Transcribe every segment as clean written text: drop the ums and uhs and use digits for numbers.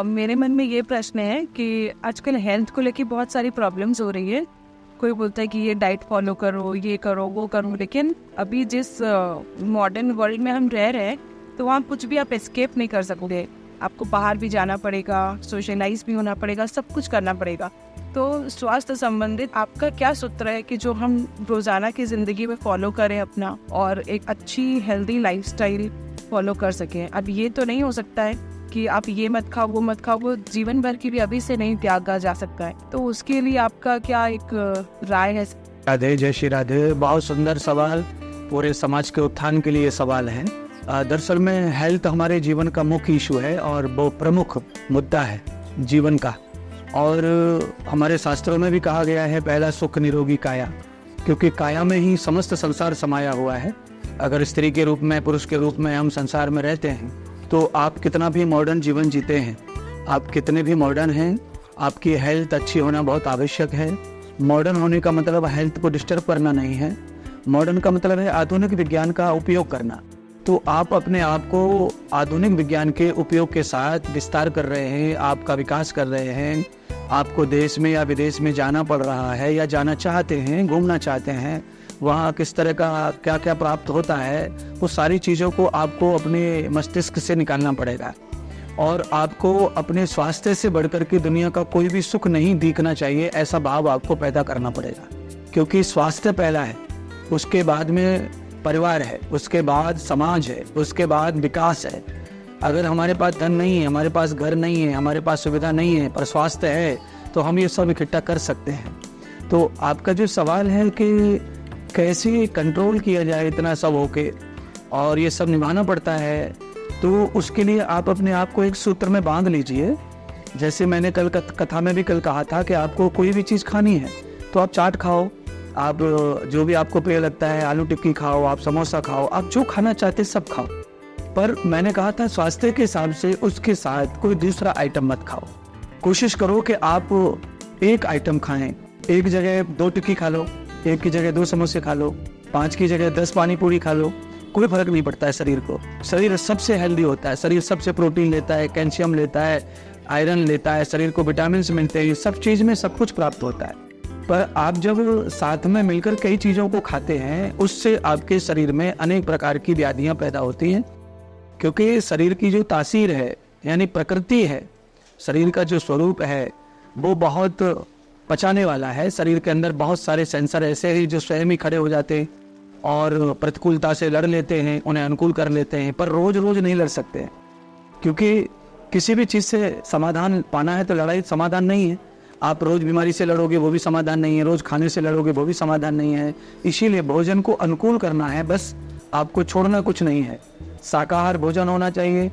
मेरे मन में ये प्रश्न है कि आजकल हेल्थ को लेके बहुत सारी प्रॉब्लम्स हो रही है। कोई बोलता है कि ये डाइट फॉलो करो, ये करो, वो करो, लेकिन अभी जिस मॉडर्न वर्ल्ड में हम रह रहे हैं तो वहाँ कुछ भी आप एस्केप नहीं कर सकोगे। आपको बाहर भी जाना पड़ेगा, सोशलाइज भी होना पड़ेगा, सब कुछ करना पड़ेगा। तो स्वास्थ्य संबंधित आपका क्या सूत्र है कि जो हम रोज़ाना की ज़िंदगी में फॉलो करें अपना, और एक अच्छी हेल्दी लाइफस्टाइल फॉलो कर सकें? अब ये तो नहीं हो सकता है कि आप ये मत खाओ, वो मत खाओ, वो जीवन भर की भी अभी से नहीं त्यागा जा सकता है। तो उसके लिए आपका क्या एक राय है? राधे, जय श्री राधे। बहुत सुंदर सवाल, पूरे समाज के उत्थान के लिए सवाल है। दरअसल में हेल्थ हमारे जीवन का मुख्य इशू है और वो प्रमुख मुद्दा है जीवन का। और हमारे शास्त्रों में भी कहा गया है, पहला सुख निरोगी काया, क्योंकि काया में ही समस्त संसार समाया हुआ है। अगर स्त्री के रूप में, पुरुष के रूप में हम संसार में रहते हैं तो आप कितना भी मॉडर्न जीवन जीते हैं, आप कितने भी मॉडर्न हैं, आपकी हेल्थ अच्छी होना बहुत आवश्यक है। मॉडर्न होने का मतलब हेल्थ को डिस्टर्ब करना नहीं है। मॉडर्न का मतलब है आधुनिक विज्ञान का उपयोग करना। तो आप अपने आप को आधुनिक विज्ञान के उपयोग के साथ विस्तार कर रहे हैं, आपका विकास कर रहे हैं। आपको देश में या विदेश में जाना पड़ रहा है या जाना चाहते हैं, घूमना चाहते हैं, वहाँ किस तरह का क्या क्या प्राप्त होता है, वो सारी चीज़ों को आपको अपने मस्तिष्क से निकालना पड़ेगा। और आपको अपने स्वास्थ्य से बढ़कर के दुनिया का कोई भी सुख नहीं दिखना चाहिए, ऐसा भाव आपको पैदा करना पड़ेगा। क्योंकि स्वास्थ्य पहला है, उसके बाद में परिवार है, उसके बाद समाज है, उसके बाद विकास है। अगर हमारे पास धन नहीं है, हमारे पास घर नहीं है, हमारे पास सुविधा नहीं है, पर स्वास्थ्य है, तो हम ये सब इकट्ठा कर सकते हैं। तो आपका जो सवाल है कि कैसे कंट्रोल किया जाए इतना सब होके, और ये सब निभाना पड़ता है, तो उसके लिए आप अपने आप को एक सूत्र में बांध लीजिए। जैसे मैंने कल कथा में भी कल कहा था कि आपको कोई भी चीज़ खानी है तो आप चाट खाओ, आप जो भी आपको प्रिय लगता है, आलू टिक्की खाओ, आप समोसा खाओ, आप जो खाना चाहते सब खाओ। पर मैंने कहा था स्वास्थ्य के हिसाब से उसके साथ कोई दूसरा आइटम मत खाओ। कोशिश करो कि आप एक आइटम खाएं। एक जगह 2 टिक्की खा लो, एक की जगह 2 समोसे खा लो, 5 की जगह 10 पानी पूरी खा लो, कोई फर्क नहीं पड़ता है शरीर को। शरीर सबसे हेल्दी होता है, शरीर सबसे प्रोटीन लेता है, कैल्शियम लेता है, आयरन लेता है, शरीर को विटामिन मिलते हैं, सब चीज़ में सब कुछ प्राप्त होता है। पर आप जब साथ में मिलकर कई चीज़ों को खाते हैं, उससे आपके शरीर में अनेक प्रकार की व्याधियाँ पैदा होती हैं। क्योंकि शरीर की जो तासीर है, यानी प्रकृति है, शरीर का जो स्वरूप है वो बहुत पचाने वाला है। शरीर के अंदर बहुत सारे सेंसर ऐसे हैं जो स्वयं ही खड़े हो जाते हैं और प्रतिकूलता से लड़ लेते हैं, उन्हें अनुकूल कर लेते हैं। पर रोज रोज नहीं लड़ सकते हैं, क्योंकि किसी भी चीज़ से समाधान पाना है तो लड़ाई समाधान नहीं है। आप रोज बीमारी से लड़ोगे वो भी समाधान नहीं है, रोज खाने से लड़ोगे वो भी समाधान नहीं है। इसीलिए भोजन को अनुकूल करना है, बस आपको छोड़ना कुछ नहीं है। शाकाहार भोजन होना चाहिए,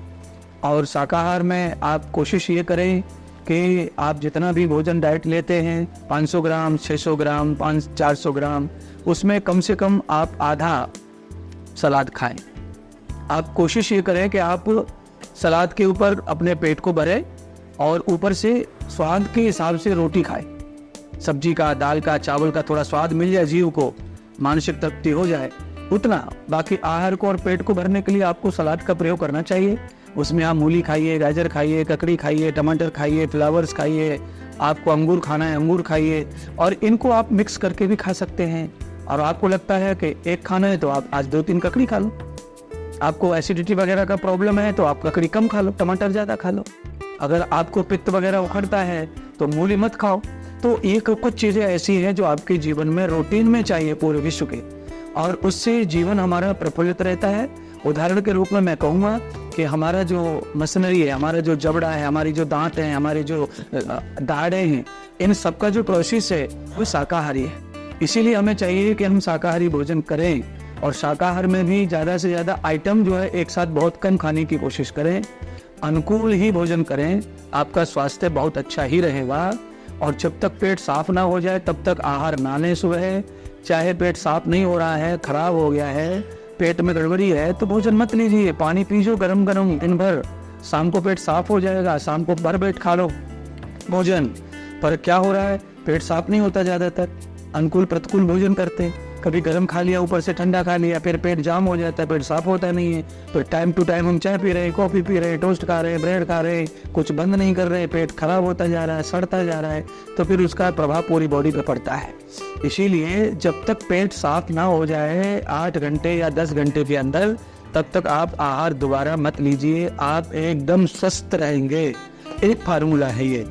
और शाकाहार में आप कोशिश ये करें कि आप जितना भी भोजन डाइट लेते हैं, 500 ग्राम, 600 ग्राम, 400 ग्राम, उसमें कम से कम आप आधा सलाद खाएं। आप कोशिश ये करें कि आप सलाद के ऊपर अपने पेट को भरें और ऊपर से स्वाद के हिसाब से रोटी खाएं। सब्जी का, दाल का, चावल का थोड़ा स्वाद मिल जाए, जीव को मानसिक तृप्ति हो जाए, उतना। बाकी आहार को और पेट को भरने के लिए आपको सलाद का प्रयोग करना चाहिए। उसमें आप मूली खाइए, गाजर खाइए, ककड़ी खाइए, टमाटर खाइए, फ्लावर्स खाइए, आपको अंगूर खाना है अंगूर खाइए, और इनको आप मिक्स करके भी खा सकते हैं। और आपको लगता है कि एक खाना है तो आप आज 2-3 ककड़ी खा लो। आपको एसिडिटी वगैरह का प्रॉब्लम है तो आप ककड़ी कम खा लो, टमाटर ज़्यादा खा लो। अगर आपको पित्त वगैरह उखड़ता है तो मूली मत खाओ। तो ये कुछ चीज़ें ऐसी हैं जो आपके जीवन में रूटीन में चाहिए पूरे विश्व के, और उससे जीवन हमारा प्रफुल्लित रहता है। उदाहरण के रूप में मैं कहूँगा कि हमारा जो मशीनरी है, हमारा जो जबड़ा है, हमारी जो दांत हैं, हमारी जो दाढ़ें हैं, इन सब का जो प्रोसेस है वो शाकाहारी है। इसीलिए हमें चाहिए कि हम शाकाहारी भोजन करें, और शाकाहार में भी ज़्यादा से ज़्यादा आइटम जो है एक साथ बहुत कम खाने की कोशिश करें, अनुकूल ही भोजन करें। आपका स्वास्थ्य बहुत अच्छा ही रहेगा। और जब तक पेट साफ ना हो जाए तब तक आहार ना लें सुबह। चाहे पेट साफ नहीं हो रहा है, खराब हो गया है, पेट में गड़बड़ी है, तो भोजन मत लीजिए, पानी पीजो गरम गरम दिन भर। शाम को पेट साफ हो जाएगा, शाम को भर पेट खा लो भोजन। पर क्या हो रहा है, पेट साफ नहीं होता, ज़्यादातर अनुकूल प्रतिकूल भोजन करते, कभी गर्म खा लिया, ऊपर से ठंडा खा लिया, फिर पेट जाम हो जाता है, पेट साफ होता नहीं है। तो टाइम टू टाइम हम चाय पी रहे हैं, कॉफ़ी पी रहे हैं, टोस्ट खा रहे हैं, ब्रेड खा रहे हैं, कुछ बंद नहीं कर रहे हैं, पेट खराब होता जा रहा है, सड़ता जा रहा है, तो फिर उसका प्रभाव पूरी बॉडी पे पड़ता है। इसीलिए जब तक पेट साफ ना हो जाए 8 घंटे या 10 घंटे के अंदर, तब तक आप आहार दोबारा मत लीजिए, आप एकदम स्वस्थ रहेंगे। एक फार्मूला है ये,